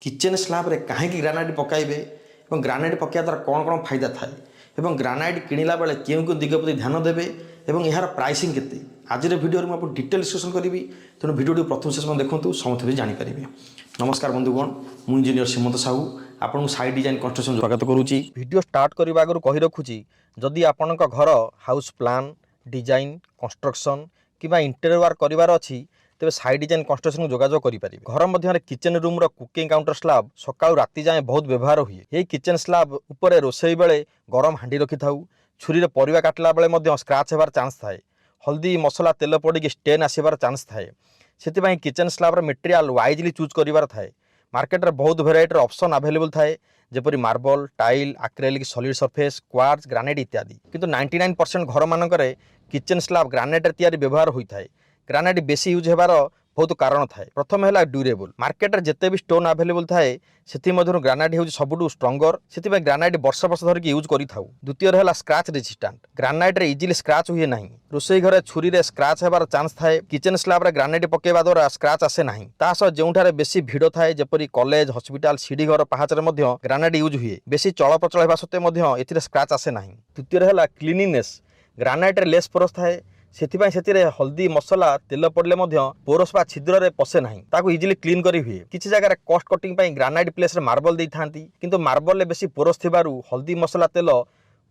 Kitchen slab रे कहीं granite पकाइबे और ग्रानाइट पकाइवा द्वारा कौन कौन फायदा थाए और ग्रानाइट किणला बेले क्यों क्यों दिग प्रति ध्यान देवे और यार प्राइसिंग केते आज भिडियो मुझे डिटेल डिस्कसन करी तेणु भिडियो प्रथम शेष देखूँ समस्त जानीपारे। नमस्कार बंधुगण मु इंजीनियर सीमंत साहू आपको साइड डिजाइन कंस्ट्रक्शन स्वागत करुच्ची। वीडियो स्टार्ट करने आगे कही रखुची जदि आपण घर हाउस प्लान डिजाइन कंस्ट्रक्शन किंवा इंटेरियर वर्क करार अच्छी तेज साइड डिजाइन कंस्ट्रक्शन जोगाजोग करेंगे। घर मध्य kitchen room cooking counter slab सकाळु राति जाए बहुत व्यवहार हुए। यही किचेन स्लाब उपरे रोसई बेले गरम हांडी रखि था छुरी रे परिवा काटला बेले स्क्राच होबार चांस थाए। हल्दी मसला तेल पड़ी स्टेन आसबार चांस थाए। से किचेन स्लाबर मटेरियल वाइजली चूज करार थाए। मार्केट रे बहुत भेराइटर ऑप्शन अवेलेबल थाए जेपरी marble tile acrylic solid surface quartz granite इत्यादि। किंतु 99% घर मानक किचेन स्लाब ग्रानाइट तैयारी व्यवहार होता है। ग्रानाइट बेसी यूज होबार बहुत कारण थाए। प्रथम है ड्यूरेबल मार्केट रे जिते भी स्टोन अवेलेबल थाए से ग्रानाइट हूँ सबुठ स्ट्रंगर से ग्रानाइट वर्ष वर्ष धरिक यूज करी। द्वितीय है स्क्राच रेजिस्टेंट ग्रानाइट रे इजिली स्क्राच हुए ना। रोसई घरे छुरी रे स्क्राच होबार चांस थाए। किचेन स्लाब रे ग्रानाइट पकेवा द्वारा स्क्राच आसे ना। तासह जोठारे बेसी भिड़ थाए जेपरी कॉलेज हॉस्पिटल सीढ़ी घर पहाचरे ग्रानाइट यूज हुए। बेसी चल प्रचल होगा सत्वे स्क्राच आसे ना। तृतीय है क्लीनिनेस ग्रानाइट रे लेस पोरस थाए से हल्दी मसला तेल पड़े पोरस बा छिद्र रे पसे ना ताकू इजिली क्लीन करी हुए। किसी जगह कस्ट कटिंग ग्रानाइट प्लेस रे मार्बल देई थांती किंतु मार्बल रे बेसी पोरस थिबारु हल्दी मसला तेल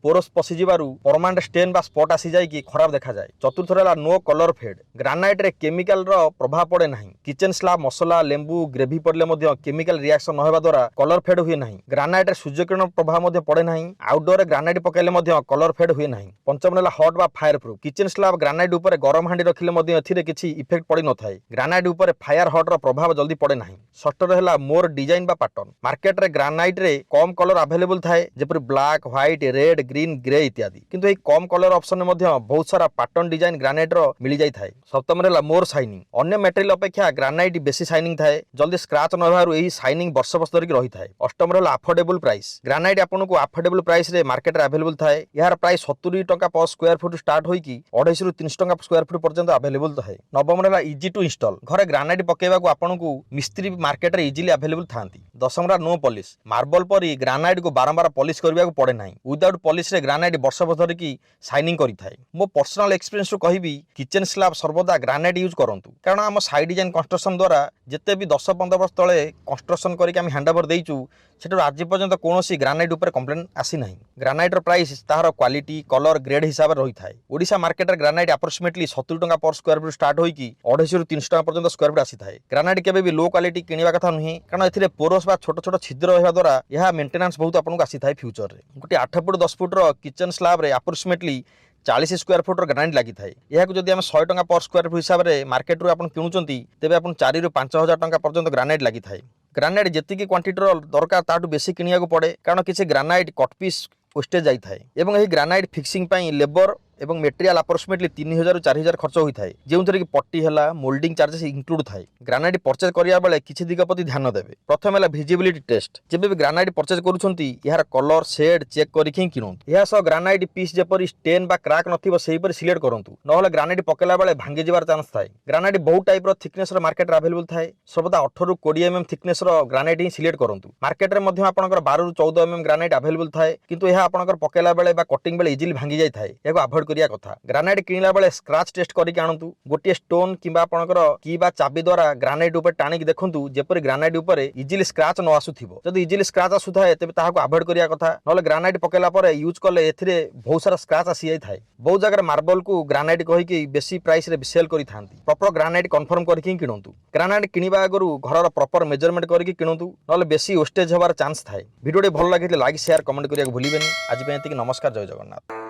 पोरस पशिजु परमानेंट स्टेन बा स्पॉट आसी जाए कि खराब देखा जाए। चतुर्थ है नो कलर फेड ग्रानाइट रे केमिकल रो प्रभाव पड़े ना। किचेन स्लाब मसला लेंबू ग्रेवी पड़े केमिकल रिएक्शन न होगा द्वारा कलर फेड हुए ना। ग्रानाइट रे सूर्यकिरण प्रभाव पड़े ना। आउटडोर रे ग्रानाइट पकाइले कलर फेड हुए ना। पंचम है हॉट बा fire proof kitchen slab granite उपर गरम हांडी रखिले किसी इफेक्ट पड़ न थाए। ग्रानाइट उपर फायर हॉट रो प्रभाव जल्दी पड़े ना। षष्ठ है मोर डिजाइन बा पैटर्न मार्केट रे ग्रानाइट रे कम कलर अवेलेबल थाए जेपरी black white red green grey इत्यादि। किंतु एक कम कलर ऑप्शन में बहुत सारा पैटर्न डिजाइन ग्रानाइट रो मिल जाई थाए। सप्तम है मोर शाइनिंग अन्य मटेरियल अपेक्षा ग्रानाइट बेसी शाइनिंग थाए जल्दी स्क्राच न होबारु एही शाइनिंग वर्ष वर्ष धरिक रही थाए। अष्टम है अफोर्डेबल प्राइस ग्रानाइट आपको अफोर्डेबल प्राइस रे मार्केट रे अवेलेबल थाए। यार प्राइस 70 टंका पर स्क्वायर फुट स्टार्ट होईकी 250 रु 300 टंका स्क्वायर फुट पर्यंत अवेलेबल थाए। नवम है इजी टू इंस्टॉल घरे ग्रानाइट पकेवा को आपको मिस्त्री मार्केट रे इजिली अवेलेबल थांती। दशम नो पॉलिश मार्बल परी ग्रानाइट को बारंबार पॉलिश करने को पड़े ना। विदाउट पॉलिश रे ग्रानाइट वर्ष वर्ष धरिक शाइनिंग करी थाए। मो पर्सनल एक्सपीरियंस रू कहबी किचेन स्लाब सर्वदा ग्रानाइट यूज करंतु कारण आम साइड डिजाइन कंस्ट्रक्शन द्वारा जिते भी 10-15 वर्ष तले कंस्ट्रक्शन करके आम हैंडओवर देइचु सेठू आज पर्यंत कौन ग्रानाइट उपर कंप्लेन आसी ना। ग्रानाइट रो प्राइस तार क्वालिटी कलर ग्रेड हिसाब से रही थाए। ओडिशा मार्केट रे ग्रानाइट अप्रोक्सीमेटली 70 टंका पर स्क्वायर फुट स्टार्ट होईकी 250 रु 300 टंका पर्यंत स्क्वायर फुट आसी थाए। ग्रानाइट केबे भी लो क्वालिटी किनिबा कथा नुहे कारण एथिरे पोरस बा छोट छोट छिद्र होगा द्वारा यह मेंटेनेंस बहुत आपको आसी थाए फ्यूचर रे। गोटे 8 फुट 10 फुट रो किचेन स्लाब रे अप्रोक्सीमेटली 40 स्क्वायर फुट ग्रानाइट लगी थाए। यह जब आम 100 टंका पर स्क्वायर फुट हिसाब से मार्केट रू आप किणुचंती तेबे आप 4 रु 5,000 टंका पर्यंत ग्रानाइट लगी थाए। ग्रानाइट जेतिकी क्वांटिटी दरकार ताठू बेसी किनिया को पड़े कारण किसी ग्रानाइट कटपीस वेस्टेज जाई थाए एवं यही ग्रानाइट फिक्सिंग पई लेबर एवं मेटेरियल अप्रोक्सीमेटली 3,000 रु 4,000 खर्च होता है जो थी पट्टी है मोल्डिंग चार्जेस इंक्लूड थाए। ग्रानाइट परचेज करिया बेले किछि दिग प्रति ध्यान देबे। प्रथम है विजिबिलिटी टेस्ट जेबे भी ग्रानाइट परचेज करूछंती यार कलर शेड चेक करिखि किनंतु। यह सह ग्रानाइट पीस जेपरी स्टेन बा क्रैक नथिबो सेही पर सिलेक्ट करंतु नहले ग्रानाइट पकेला बेले भांगी जिवार चांस थाए। ग्रानाइट बहुत टाइप रो थिकनेस रो मार्केट रे अवेलेबल थाए सर्वदा 18 रु 20 mm थिकनेस रो ग्रानाइट ही सिलेक्ट करंतु। मार्केट रे मध्ये आपनकर 12 रु 14 mm ग्रानाइट अवेलेबल थाए किंतु यह आपनकर पकेला बेले बा कटिंग बेले इजिली भांगी जाय थाए। याको अवॉइड करिया कथा। ग्रानाइट किणला बेले स्क्राच टेस्ट करके आणतु। गोटे स्टोन किंबा आपनकर की बा चाबी द्वारा ग्रानाइट ऊपर टाणी की देखंतु जेपरि ग्रानाइट ऊपर इजिली स्क्राच न आसुथिबो। जदि इजिली स्क्राच आसुथाए तेबे ताहाको अवॉइड करिया कथा नले ग्रानाइट पकेला परे यूज करले एथिरे बहुत सारा स्क्राच आसी जाय थाए। बहुत जगह मार्बल को ग्रानाइट कहि कि बेसी प्राइस रे सेल करि थांती। प्रॉपर ग्रानाइट कंफर्म करके किणंतु। ग्रानाइट किनिबा आगरु घरर प्रॉपर मेजरमेंट करके किणंतु नले बेसी वेस्टेज होबार चांस थाए। वीडियो भल लागिले लाइक शेयर कमेंट करिया भूलिबेनी। आज पे एतिक नमस्कार जय जगन्नाथ।